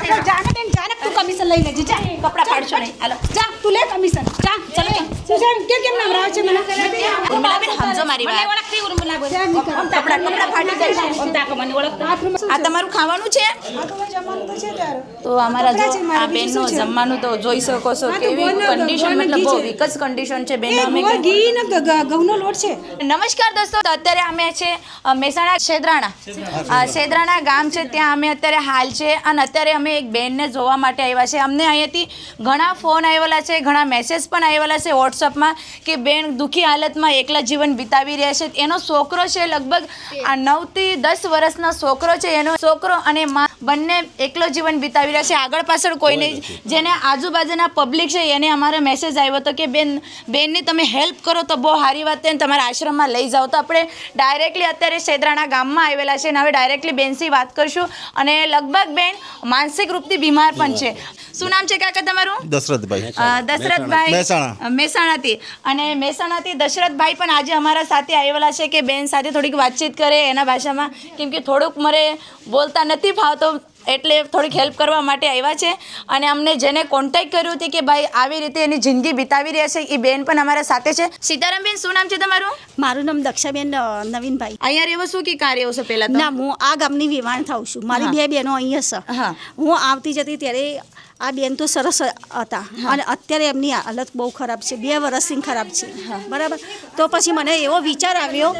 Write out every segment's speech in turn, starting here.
જાને બેન જાને તું કમિશન લઈ લેજે જા કપડા પાડશો નહીં હાલો જા તું લે કમિશન જા ચલો સુજાન કેમ નામ રાવ છે મને ઉર્મિલાબેન સમજો મારી વાત ઓળખતી ઉર્મિલાબેન કપડા ફાટી જાય ઓમ તાકો મને ઓળખતા આ તમારું ખાવાનું છે આ તો જમવાનું તો છે તાર તો અમારા જો આ બેનનું જમવાનું તો જોઈ શકો છો કેવી કન્ડિશન મતલબ બહુ વિકસ કન્ડિશન છે બેન અમે ઘી ને ઘઉંનો લોટ છે નમસ્કાર દોસ્તો તો અત્યારે અમે છે મહેસાણા શેદરાણા ગામ છે ત્યાં અમે અત્યારે હાલ છે અને અત્યારે અમે એક બેનને જોવા માટે આવ્યા છે અમને અહીંયાથી ઘણા ફોન આવેલા છે ઘણા મેસેજ પણ આવેલા છે વોટ્સઅપમાં કે બેન દુઃખી હાલતમાં એકલા જીવન વિતાવી રહ્યા છે એનો છોકરો છે લગભગ 9 થી 10 વર્ષનો છોકરો છે એનો છોકરો અને મા બંને એકલો જીવન વિતાવી રહ્યા છે આગળ પાછળ કોઈ નહીં જેને આજુબાજુના પબ્લિક છે એને અમારો મેસેજ આવ્યો હતો કે બેનની તમે હેલ્પ કરો તો બહુ સારી વાત છે તમારા આશ્રમમાં લઈ જાઓ તો આપણે ડાયરેક્ટલી અત્યારે શેદરાણા ગામમાં આવેલા છે અને હવે ડાયરેક્ટલી બેનથી વાત કરશું અને લગભગ બેન માનસિક રૂપથી બીમાર પણ છે શું નામ છે કાકા તમારું દશરથભાઈ મહેસાણાથી અને મહેસાણાથી દશરથભાઈ પણ આજે અમારા સાથે આવેલા છે કે બેન સાથે થોડીક વાતચીત કરે એના ભાષામાં કેમ કે થોડુંક મારે બોલતા નથી ફાવતો એટલે થોડીક હેલ્પ કરવા માટે આવ્યા છે અને અમને જેને કોન્ટેક્ટ કર્યું હતું કે ભાઈ આવી રીતે એની જિંદગી વિતાવી રહ્યા છે એ બેન પણ અમારા સાથે છે સીતારામબેન શું નામ છે તમારું મારું નામ દક્ષાબેન નવીનભાઈ અહીંયા રહેવો શું કે કાં રહેવો છો પહેલાં ના હું આ ગામની વિવાણ થાઉં છું મારી બે બહેનો અહીંયા છે હા હું આવતી જતી ત્યારે આ બેન તો સરસ હતા અને અત્યારે એમની હાલત બહુ ખરાબ છે 2 વર્ષથી ખરાબ છે બરાબર તો પછી મને એવો વિચાર આવ્યો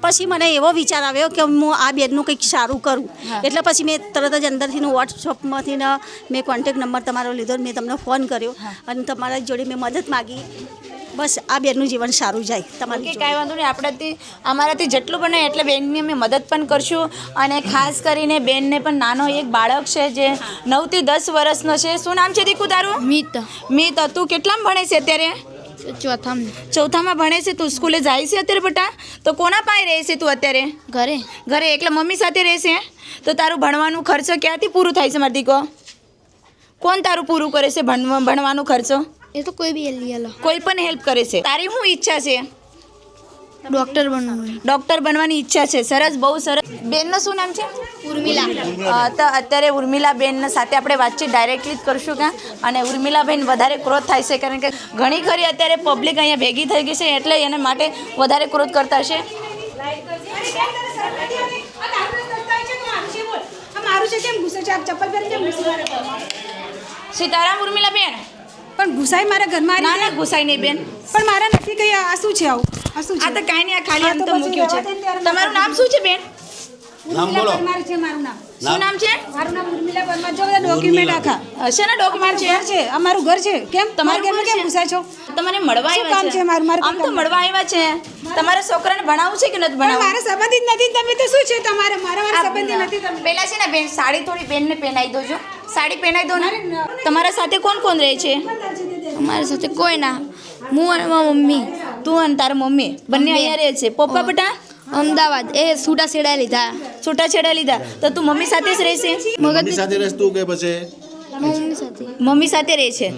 પછી મને એવો વિચાર આવ્યો કે હું આ બેનનું કંઈક સારું કરું એટલે પછી મેં તરત જ અંદરથી વોટ્સઅપમાંથી મેં કોન્ટેક નંબર તમારો લીધો મેં તમને ફોન કર્યો અને તમારા જોડે મેં મદદ માગી બસ આ બેનનું જીવન સારું જાય તમારી કાંઈ વાંધો નહીં આપણાથી અમારાથી જેટલું બને એટલે બેનની અમે મદદ પણ કરશું અને ખાસ કરીને બેનને પણ નાનો એક બાળક છે જે 9 થી 10 વર્ષનો છે શું નામ છે દીકુ તારું મિત તું કેટલામાં ભણે છે અત્યારે ચોથામાં ભણે છે તું સ્કૂલે જાય છે અત્યારે બટા તો કોના પાસે રહે છે તું અત્યારે ઘરે એટલે મમ્મી સાથે રહેશે તો તારું ભણવાનું ખર્ચો ક્યાંથી પૂરું થાય છે મારી દીકો કોણ તારું પૂરું કરે છે ભણવાનું ખર્ચો એ તો કોઈ બી કોઈ પણ હેલ્પ કરે છે તારી શું ઈચ્છા છે ડૉક્ટર બનવાની ઈચ્છા છે સરસ બહુ સરસ બેનનું શું નામ છે ઉર્મિલા તો અત્યારે ઉર્મિલા બેન સાથે આપણે વાતચીત ડાયરેક્ટલી જ કરશું કાં અને ઉર્મિલાબેન વધારે ક્રોધ થાય છે કારણ કે ઘણી ખરી અત્યારે પબ્લિક અહીંયા ભેગી થઈ ગઈ છે એટલે એના માટે વધારે ક્રોધ કરતા હશે સીતારામ ઉર્મિલાબેન પણ ઘુસાઈ મારા ઘરમાં ના ના ઘુસાઈ નહીં બેન પણ મારા નથી કઈ આ શું છે આવું આ શું છે આ તો કાંઈ નહીં આ ખાલી આમ તો મૂક્યું છે તમારું નામ શું છે બેન નામ બોલો છે મારું નામ શું નામ છે મારું નામ ઉર્મિલા પરમાર જો બધા ડોક્યુમેન્ટ આખા શેના ડોક્યુમેન્ટ છે અમારું ઘર છે કેમ તમારા ઘરમાં કેમ ઘુસાય છો તમારે મળવા શું કામ છે મારું આમ તો મળવા આવ્યા છે તમારા છોકરાને ભણાવવું છે કે નથી ભણાવવું મારા સંબંધિત નથી તમે તો શું છે તમારે મારા સંબંધી નથી તમે પેલા છે ને બેન સાડી થોડી બેનને પહેરાવી દોજો સાડી પહેરાવી દો ને તમારા સાથે કોણ કોણ રહે છે અમારી સાથે કોઈ ના હું અને મારી મમ્મી તું અને તારા મમ્મી બંને અહીંયા રહે છે પપ્પા બટા અમદાવાદ એ છૂટાછેડા લીધા તો તું મમ્મી સાથે જ રહેશે મમ્મી સાથે રહેશ તું કે પછી મમ્મી સાથે મમ્મી સાથે રહે છે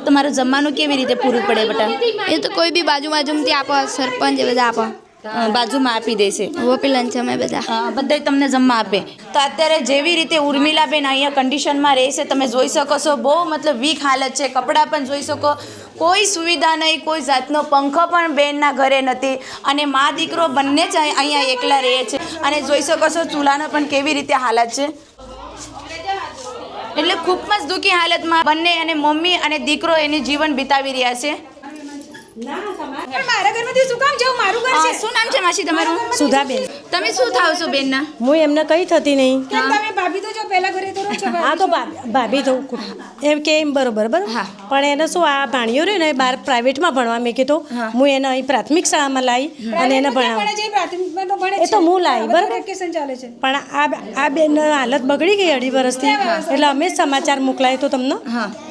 તમારું જમવાનું કેવી રીતે પૂરું પડે બટા એ તો કોઈ બી બાજુમાંથી આપો સરપંચ એ બધા આપો બાજુમાં આપી દેશે વકીલન છે અમે બધા બધા તમને જમવા આપે તો અત્યારે જેવી રીતે ઉર્મિલાબેન અહીંયા કન્ડિશનમાં રહે છે તમે જોઈ શકો છો બહુ મતલબ વીક હાલત છે કપડાં પણ જોઈ શકો કોઈ સુવિધા નહીં કોઈ જાતનો પંખો પણ બેનના ઘરે નથી અને મા દીકરો બંને જ અહીંયા એકલા રહે છે અને જોઈ શકો છો ચૂલાનો પણ કેવી રીતે હાલત છે એટલે ખૂબ જ દુઃખી હાલતમાં બંને અને મમ્મી અને દીકરો એની જીવન વિતાવી રહ્યા છે પણ મારા ઘરમાંથી શું કામ જાવ મારું ઘર છે શું નામ છે માસી તમારું સુધાબેન તમે શું થાવ છો બેનના હું એમને કઈ થતી નહીં કેમ તમે ભાભી તો જો પહેલા ઘરે તો રહો છો હા તો ભાભી તો એમ કે એમ બરોબર પણ એને શું આ ભાણિયો રહ્યો ને બહાર પ્રાઇવેટમાં ભણવા મેં કીધું હું એને અહીં પ્રાથમિક શાળામાં લાવી અને એને ભણાવું જે પ્રાથમિકમાં તો ભણે એ તો હું લાવી બરાબર વેકેશન ચાલે છે પણ આ બેન હાલત બગડી ગઈ 2.5 વર્ષથી એટલે અમે જ સમાચાર મોકલાય તો તમને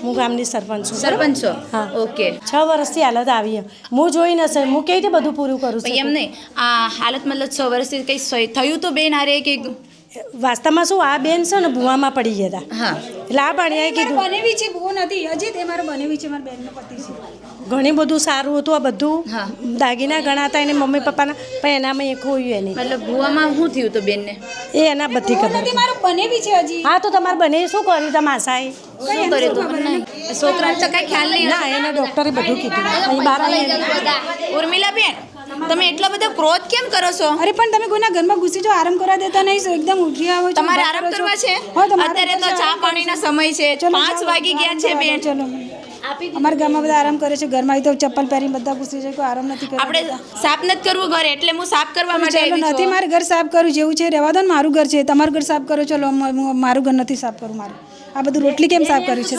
હું ગામની સરપંચ છું સરપંચ છો હા ઓકે 6 વર્ષથી હાલત આવી હું જોઈ ન હું કેવી રીતે બધું પૂરું કરું છું એમ નહીં આ હાલત મતલબ 6 વર્ષથી કંઈ થયું તો બેન હારે કે વાસ્તવમાં શું આ બેન છે ને ભૂવામાં પડી ગયા હતા હા એટલે આ ભાણિયાએ કીધું બનેવી છે બહુ નથી હજી તે મારો બનેવી છે મારા બેનનો પતિ છે ઘણી બધું સારું હતું આ બધું હા. દાગીના ઘણા હતા એને મમ્મી પપ્પાના પણ એનામાં એ ખોયું એની મતલબ ભૂવામાં શું થયું હતું બેનને? એ એના બધી ખબર નથી, મારું બને બી છે હજી. હા તો તમારે બને શું કર્યું તમે આશાએ શું કર્યું હતું? છોકરાને તો કઈ ખ્યાલ નહીં ના એને ડૉક્ટરે બધું કીધું અહીં બહાર આવીને ઉર્મિલાબેન, તમે એટલો બધો ક્રોધ કેમ કરો છો? અરે પણ તમે કોઈના ઘરમાં ઘૂસી જો આરામ કરવા દેતા નહીં છો, એકદમ ઉઠી આવો છો, તમારે ઉભા આરામ કરો છો. કરવા છે? હો, તમારે અત્યારે તો ચા પાણીનો સમય છે, ચલો, 5 ચલો, વાગી ગયા છે આરામ બેન. કરવા દો, ચલો. અમારા ગામમાં બધા આરામ કરે છે, ઘરમાં આવી તો ચપ્પલ પહેરીને બધા ઘૂસી જાય, કોઈ આરામ નથી કરતા. આપણે સાફ નથી કરવું ઘર, એટલે હું સાફ કરવા માટે ચાલો, આવી નથી છું. મારે ઘર સાફ કરું, જેવું છે રહેવા દો ને, મારું ઘર છે, તમારું ઘર સાફ કરો. ચલો, મારું ઘર નથી સાફ કરું. મારે આ બધું રોટલી કેમ સાફ કરી છે?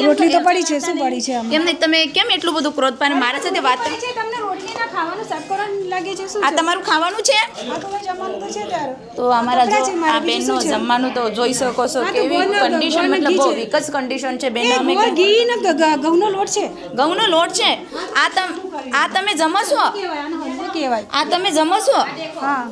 રોટલી તો પડી છે, શું પડી છે આમાં? એમ નહીં, તમે કેમ એટલું બધું ક્રોધ પાને મારા સાથે વાત કરી? છે તમને રોટલી ના ખાવાનું સાફ કરવાનું લાગે છે, શું આ છે? તમારું ખાવાનું છે? આ તો ભાઈ જમવાનું તો છે ત્યારે. તો અમારા કપડાં જો છે મારે, આ બીજું બેનનું શું છે? જમવાનું તો જોઈ શકો છો હા, તો કેવી ગોળનો- કન્ડિશન, ગોળનો મતલબ ઘી બહુ છે. વિકસ કન્ડિશન છે બેન. એ અમે ગોળ ઘી ને ઘઉંનો લોટ છે. ઘઉંનો લોટ છે. આ તમે જમો છો? કહેવાય આને હળવો કહેવાય. આ તમે જમો છો? હા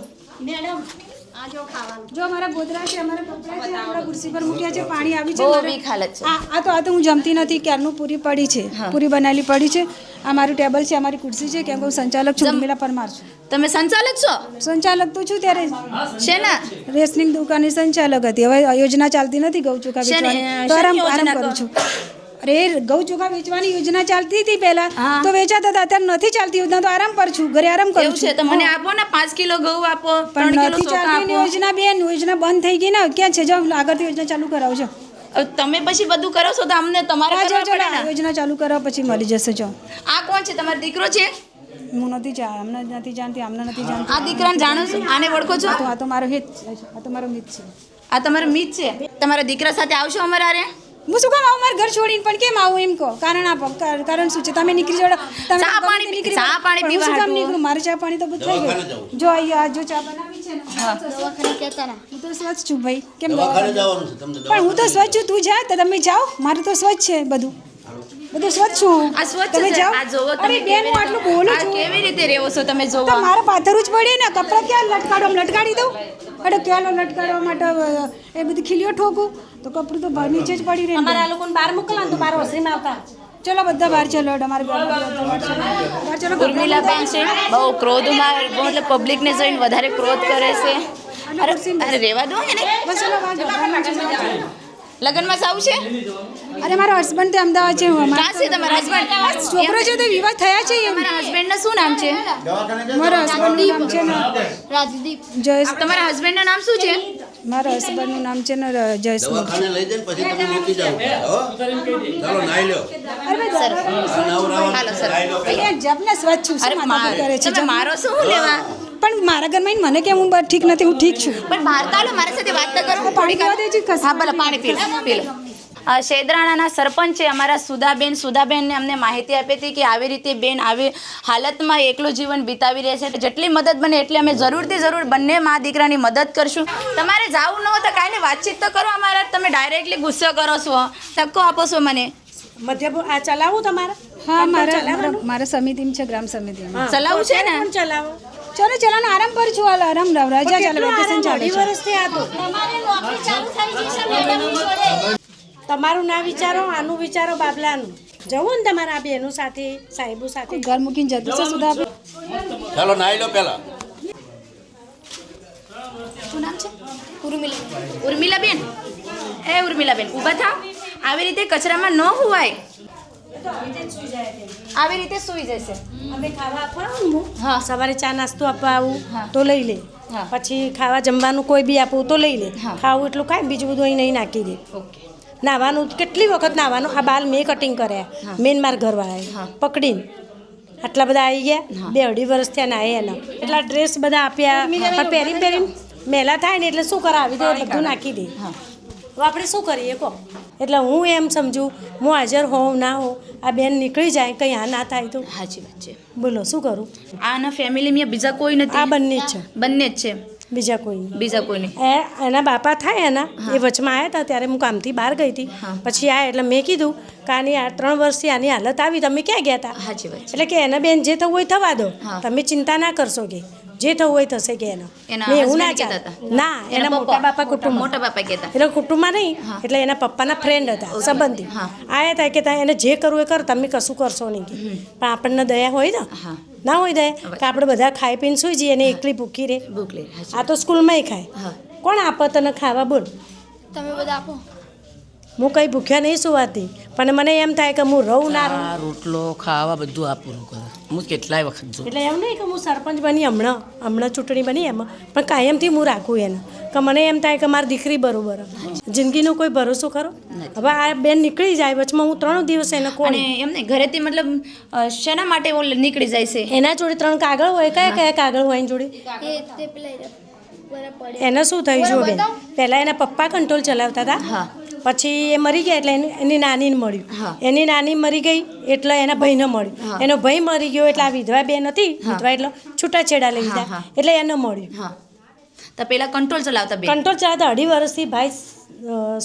જો અમારા ગોદરા છે, અમારા કપડાં છે, આપણા ખુરશી પર મૂક્યા છે, પાણી આવી છે બહુ મારે. વીક હાલત છે. આ તો હું જમતી નથી, ક્યારનું પૂરી પડી છે, પૂરી બનાવેલી પડી છે. આ મારું ટેબલ છે, અમારી ખુરશી છે, કેમ કે હું સંચાલક છું, ઉર્મિલા પરમાર છું. તમે સંચાલક છો? સંચાલક તો છું ત્યારે શેના? રેશનિંગ દુકાનની સંચાલક હતી. હવે યોજના ચાલતી નથી ગૌ ચોખા શેની- વેચવાની, તો શેની આરામ યોજના કરું છું. અરે ગૌ ચોખા વેચવાની યોજના ચાલતી હતી પહેલા, હા. તો વેચાતા હતા. અત્યારે નથી ચાલતી યોજના, તો આરામ પર છું, ઘરે આરામ કરું એવું છે છું. તો મને આપો ને 5 કિલો ઘઉં આપો, 3 પણ કિલો નથી ચોખા ચાલતી ને આપો. યોજના બેન, યોજના બંધ થઈ ગઈ ને. ક્યાં છે? જાઓ આગળથી યોજના ચાલુ કરાવજો. હવે તમે પછી બધું કરો છો તો અમને તમારે હા, કરવા જો પડે ને. યોજના ચાલુ કરાવો પછી મળી જશે. જો આ કોણ છે? તમારો દીકરો છે? હું નથી આમને નથી જાણતી, આમને નથી જાણતી. આ દીકરાને જાણો છો? આને ઓળખો છો? આ તો મારો હિત છે, આ તો મારો મિત છે. આ તમારો મિત છે. તમારા દીકરા સાથે આવશો અમારા હારે? હું શું કામ આવું મારા ઘર છોડીને? પણ કેમ આવું એમ કહો, કારણ આપો. કારણ શું છે? તમે નીકળી જોડો, તમે ચા પાણી ગમે તે નીકળી ચા જાઓ. પાણી પણ હું શું પીવા કામ હાટું. નીકળું? મારે ચા પાણી તો બધું થઈ ગયું. જો અહીંયા જો ચા બનાવી છે ને, હું તો સ્વચ્છ છું ભાઈ. કેમ દવાખાને દવા? જવાનું છે તમને. પણ હું તો સ્વચ્છ છું, તું જા તો તમે જાઓ. મારું તો સ્વચ્છ છે બધું સ્વચ્છ છું. આ સ્વચ્છ તમે છે. જાઓ. આ જોવો અરે તમે બેન, હું આટલું બોલું આ છું કેવી રીતે રહેવો છો તમે તો જોવો? મારે પાથરવું જ પડે ને. કપડાં ક્યાં લટકાડો? આમ લટકાડી દઉં? અરે ક્યાં લટકાડવા માટે એ બધી ખીલીઓ ઠોકું તો કપડું તો નીચે જ પડી રહે. અમારા લોકોને બહાર મોકલા તો બહાર વસરીમાં આવતા ચલો બધા બહાર ચલો, અમારે બહાર ચલો. ઉર્મિલાબેન છે બહુ ક્રોધમાં, મતલબ પબ્લિકને જોઈને વધારે ક્રોધ કરે છે. અરે રહેવા દો એને. બસ ચલો બહાર. લગ્નમાં જવું છે? અરે મારો હસબન્ડ તે અમદાવાદ છે. ક્યાં છે તમારા હસબન્ડ? છોકરો છે તે વિવાહ થયા છે. તમારા હસબન્ડનું શું નામ છે? મારા હસબન્ડનું નામ છે ને જયેશ. તમારા હસબન્ડનું નામ શું છે? મારા હસબન્ડનું નામ છે ને જયેશ. દવાખાને લઈ જઈને પછી તમે મૂકી જાઓ. હો? ચાલો નાઈ લ્યો. Hello sir. જપને સ્વચ્છ છું. અરે શું માથાકૂટ કરે છે? તમે મારો શું લેવા? પણ મારા ઘરમાં આવીને મને કેમ હું ઠીક નથી? હું ઠીક છું. પણ બહાર ચાલો, મારા સાથે વાત તો કરો. પાણી પીવા દેજે કશું. હા ભલે, પાણી પી લો, પી લો. શેદરાણાના સરપંચ છે અમારા સુધાબેનને અમને માહિતી આપી હતી કે આવી રીતે બેન આવી હાલતમાં એકલું જીવન વિતાવી રહે છે. જેટલી મદદ બને એટલી અમે જરૂરથી જરૂર બંને મા દીકરાની મદદ કરશું. તમારે જાવું ન હોય તો કાંઈ નહીં, વાતચીત તો કરો અમારા. તમે ડાયરેક્ટલી ગુસ્સો કરો છો, ધક્કો આપો છો મને. મધ્ય આ ચલાવું તમારે હા, મારા સમિતિમાં છે, ગ્રામ સમિતિમાં. ચલાવવું છે ને? કોણ ચલાવો ચલો ચલાનો આરામ પર છું. હાલ આરામ રજા ચાલે, વેકેશન ચાલે અઢી છે. વર્ષથી આ તો તમારું ના વિચારો, આનું વિચારો, બાબલાનું. જવું ને તમારા આ બેનું સાથે, સાહેબો સાથે. ઘર મૂકીને જતું છે સુધા. ચાલો નાઈ લો પેલા. શું નામ છે? ઉર્મિલાબેન. એ ઉર્મિલાબેન, ઊભા થાવ. આવી રીતે કચરામાં ન હુવાય. આવી રીતે સૂઈ જશે. અમે ખાવા આપવાનું હું હા. સવારે ચા નાસ્તો આપવા આવું હા. તો લઈ લે. હા. પછી ખાવા જમવાનું કોઈ બી આપવું તો લઈ લે. હા. ખાવું એટલું ખાય, બીજું બધું અહીં નહીં નાખી દે. ઓકે. નાવાનું કેટલી વખત નાવાનું? આ બાલ મેં કટિંગ કર્યા, મેન માર ઘરવાળાએ હા. પકડીને. આટલા બધા આવી ગયા, 2-2.5 વર્ષ થયા નાય એના. એટલા ડ્રેસ બધા આપ્યા, પણ પહેરીને મેલા થાય ને એટલે શું કરાવી દે, બધું નાખી દે. હવે આપણે શું કરીએ કહો? એટલે હું એમ સમજુ, હું હાજર હોઉં ના હોઉં, આ બેન નીકળી જાય, કંઈ આ ના થાય તો સાચી વાત છે. બોલો શું કરું? આના ફેમિલીમાં બીજા કોઈ નથી? આ બંને જ છે, બંને જ છે, બીજા કોઈ નહીં. બીજા કોઈ નહીં. એના બાપા થાય એના, એ વચમાં આવ્યા હતા ત્યારે હું કામથી બહાર ગઈ હતી. પછી આ એટલે મેં કીધું કે આની આ 3 વર્ષથી આની હાલત આવી, તમે ક્યાં ગયા હતા? સાચી વાત છે. એટલે કે એના બેન જે થવું હોય થવા દો, હા. તમે ચિંતા ના કરશો કે જે થવું હોય થશે કે એનો એના મેં એવું ના husband કહેતા ચાલે હતા? ના એના મોટા બાપા કુટુંબ મોટા બાપા કહેતા એટલે કુટુંબમાં નહીં એટલે એના પપ્પાના ફ્રેન્ડ હતા સંબંધી હા. આયા હતા કે એને જે કરવું એ કર તમે કશું કરશો નહીં કે પણ આપણને દયા હોય ને હા. ના હોય દયા કે આપણે બધા ખાઈ પીને સૂઈ જઈએ અને એકલી ભૂખી રહે ભૂખ લે હાચી. આ તો સ્કૂલમાંય ખાય હા. કોણ આપે તને ખાવા બોલ તમે બધા આપો હું કંઈ ભૂખ્યા નહીં સુવાતી પણ મને એમ થાય કે હું રહું ના રહું આ રોટલો ખાવા બધું આ પૂરું કરે હું કેટલાય વખત જોઉં એટલે એમ નહીં કે હું સરપંચ બની હમણાં ચૂંટણી બની એમાં પણ કાયમથી હું રાખું એને કે મને એમ થાય કે મારી દીકરી બરોબર જિંદગીનો કોઈ ભરોસો ખરો હવે આ બેન નીકળી જાય વચમાં હું 3 દિવસ એને કોણ અને એમને ઘરેથી મતલબ શેના માટે ઓ નીકળી જાય છે? એના જોડે 3 કાગળ હોય કયા કયા કાગળ હોય એની જોડે તે પેલા બરાબર એને શું થયું જો બેન પહેલાં એના પપ્પા કંટ્રોલ ચલાવતા હતા હા. પછી એ મરી ગયા એટલે એની નાનીને હા. મળ્યું એની નાની મરી ગઈ એટલે એના ભાઈને મળ્યું એનો ભાઈ મરી ગયો એટલે આ વિધવા બેન હતી વિધવા એટલે છૂટાછેડા લઈ લીધા હા. એટલે એને મળ્યું હા તો પેલા કંટ્રોલ ચલાવતા બેન કંટ્રોલ ચલાવતા 2.5 વર્ષથી ભાઈ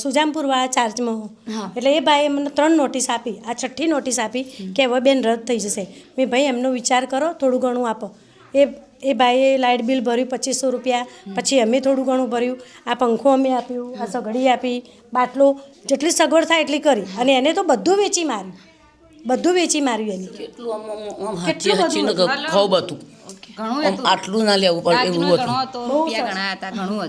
સુજામપુરવાળા ચાર્જમાં હું હા. એટલે એ ભાઈએ મને 3 નોટિસ આપી આ 6ઠ્ઠી નોટિસ આપી કે હવે બેન રદ થઈ જશે મેં ભાઈ એમનો વિચાર કરો થોડું ઘણું આપો એ ભાઈએ લાઇટ બિલ ભર્યું 2500 રૂપિયા પછી અમે થોડું ઘણું ભર્યું આ પંખો અમે આપ્યું આ સગડી આપી બાટલો જેટલી સગવડ થાય એટલી કરી અને એને તો બધું વેચી માર્યું એની કેટલું આમ હાચી હાચીને ખાવ બધું આમ આટલું ના લેવું પડે એવું હતું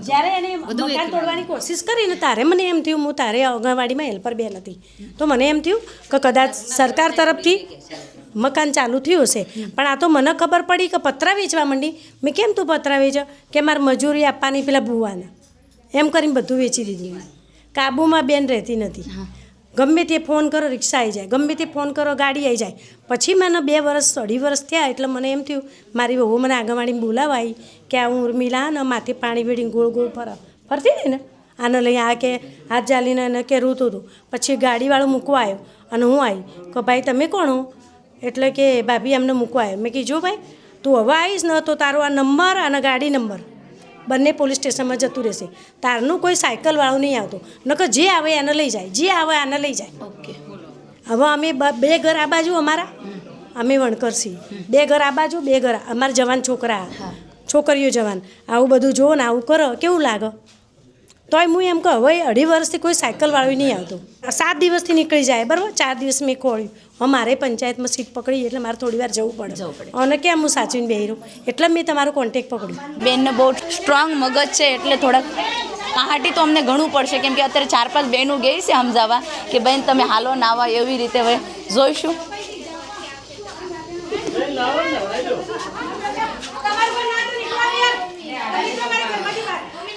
જ્યારે એને મકાન તોડવાની કોશિશ કરી ને તારે મને એમ થયું હું તારે આંગણવાડીમાં હેલ્પર બેન હતી તો મને એમ થયું કે કદાચ સરકાર તરફથી મકાન ચાલુ થયું હશે પણ આ તો મને ખબર પડી કે પતરા વેચવા માંડી મેં કેમ તું પતરા વેચ કે મારે મજૂરી આપવાની પેલા ભૂવાના એમ કરીને બધું વેચી દીધું કાબુમાં બેન રહેતી નથી ગમે તે ફોન કરો રિક્ષા આવી જાય ગમે તે ફોન કરો ગાડી આવી જાય પછી મને 2 વર્ષ 2.5 વર્ષ થયા એટલે મને એમ થયું મારી વહુ મને આંગણવાડીમાં બોલાવાઈ કે આ હું ઉર્મિલા ને માથે પાણી વેડીને ગોળ ગોળ ફરતી હતી ને આને લઈ આ કે હાથ ચાલીને એને કે રોતું હતું પછી ગાડીવાળો મૂકવા આવ્યો અને હું આવી કે ભાઈ તમે કોણ હો એટલે કે ભાભી અમને મૂકવા આવ્યો મેં કીધું જો ભાઈ તું હવે આવીશ ને તો તારો આ નંબર અને ગાડી નંબર બંને પોલીસ સ્ટેશનમાં જતું રહેશે તારનું કોઈ સાયકલવાળું નહીં આવતું નકર જે આવે એને લઈ જાય જે આવે આને લઈ જાય ઓકે હવે અમે 2 ઘર આ બાજુ અમારા અમે વણકર છીએ 2 ઘર આ બાજુ 2 ઘર અમારા જવાન છોકરા છોકરીઓ જવાન આવું બધું જુઓ ને આવું કરો કેવું લાગે તોય હું એમ કહું હવે 2.5 વર્ષથી કોઈ સાયકલવાળું નહીં આવતું 7 દિવસથી નીકળી જાય બરાબર 4 દિવસ મેં ખોળ્યું હવે મારે પંચાયતમાં સીટ પકડી એટલે મારે થોડી વાર જવું પડે અને કેમ હું સાચવીને બેહી રહું એટલે મેં તમારો કોન્ટેક પકડ્યો બેનને બહુ સ્ટ્રોંગ મગજ છે એટલે થોડાક કહાટી તો અમને ઘણું પડશે કેમ કે અત્યારે 4-5 બહેનો ગઈ છે સમજાવવા કે બેન તમે હાલો નાવા એવી રીતે હવે જોઈશું.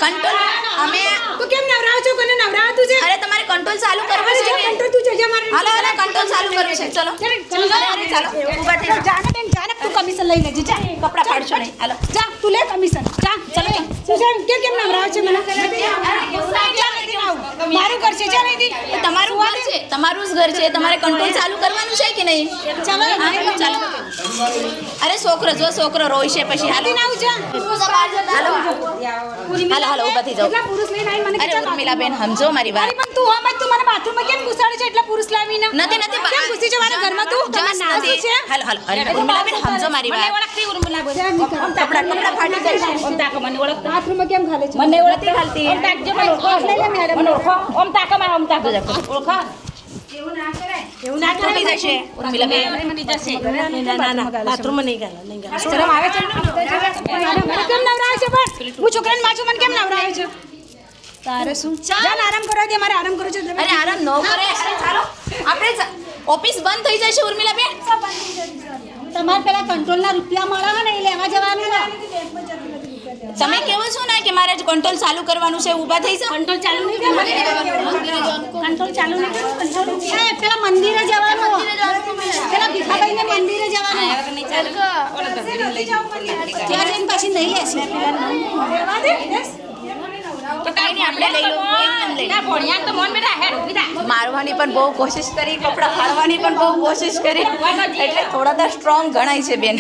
કંટ્રોલ અમે તું કેમ નવરાવ છો કોને નવરાવતું છે અરે તમારે કંટ્રોલ ચાલુ કરવું છે કે કંટ્રોલ તું જજે મારે હાલો હાલો કંટ્રોલ ચાલુ કરવું છે ચલો અરે ચાલો ઊભા થઈ જાઓ. જાને બેન જાને તું કમિશન લઈ લેજે જા કપડાં પાડશો નહીં હાલો જા તું લે કમિશન જા ચલો સુજાન કેમ નવરાવ છે મને મારું ઘર છે જા નહીં તમારું ઘર છે તમારું જ ઘર છે તમારે કંટ્રોલ ચાલુ કરવાનું છે કે નહીં ચાલો ચાલો અરે છોકરો રોય છે પછી હાલો હાલો હાલો ઊભા થઈ જાઓ. એટલા પુરુષ લઈને આવીને મને અરે ઉર્મિલાબેન સમજો મારી વાત પણ તું આમ જ તું મને બાથરૂમમાં કેમ ઘુસાડે છે એટલા પુરુષ લાવીને નથી કેમ ઘુસી છે મારા ઘરમાં તું જસ નથી. હાલો હાલો અરે ઉર્મિલાબેન સમજો મારી વાત કપડાં ફાટી જાય છે બાથરૂમમાં કેમ ખાલે છે મને નથી હાલતી એવું ના તૂટી જશે ઉર્મિલાબેન ના બાથરૂમમાં નહીં ગાલા શરમ આવે છે મને કેમ નવરાવે છે પણ હું છોકરાને માછું મને કેમ નવરાવે છે તારે શું ચાલ આરામ કરવા દે મારે આરામ કરો છે અરે આરામ ન કરે અરે ચાલો આપણે ઓફિસ બંધ થઈ જશે ઉર્મિલાબેન તમારે પેલા કંટ્રોલના રૂપિયા મળે ને એ લેવા જવાનું ને તમે કેવું છો ને કે મારે કંટ્રોલ ચાલુ કરવાનું છે ઊભા થઈ જાઓ કંટ્રોલ ચાલુ નહીં પેલા મંદિરે જવાનું પેલા ભીખાભાઈને મંદિરે જવાનું ત્યાં જઈને પછી નહીં લેશે તો કાઈ નહીં આપણે લઈ લો મારવાની પણ બહુ કોશિશ કરી કપડાં ફાડવાની પણ બહુ કોશિશ કરી એટલે થોડા સ્ટ્રોંગ ગણાય છે બેન